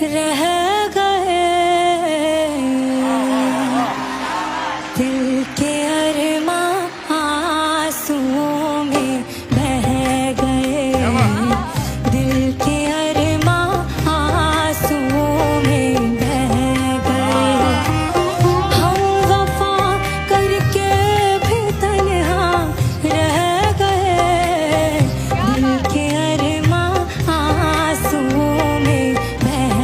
रह गए दिल के अरमां आंसुओं में बह गए, दिल के अरमां आंसुओं में बह गए। हम वफा करके भी तन्हा रह गए, दिल के अरमां आंसुओं में बह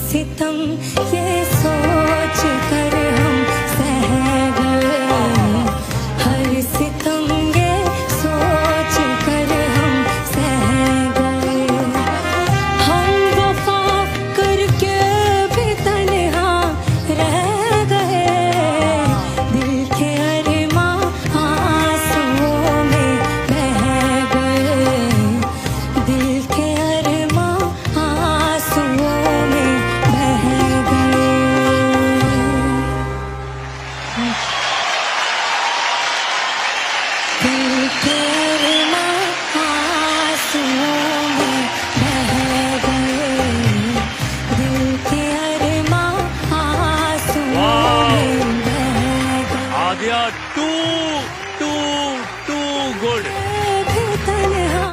सितम ये सोच कर हम सह गए, हर सितम ये सोच कर हम सह गए। हम वफा करके भी तन्हा रह गए, दिल के अरमां आंसुओं में बह गए, दिल के अरमां आंसुओं में दिल